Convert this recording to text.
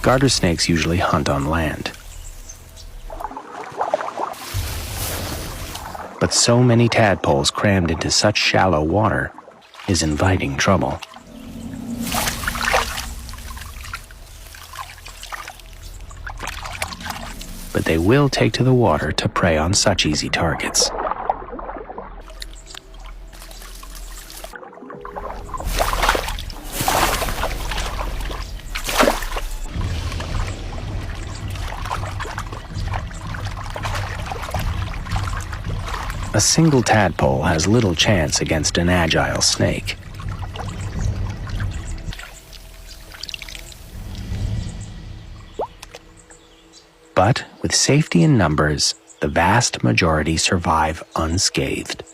Garter snakes usually hunt on land. But so many tadpoles crammed into such shallow water is inviting trouble. But they will take to the water to prey on such easy targets. A single tadpole has little chance against an agile snake. But with safety in numbers, the vast majority survive unscathed.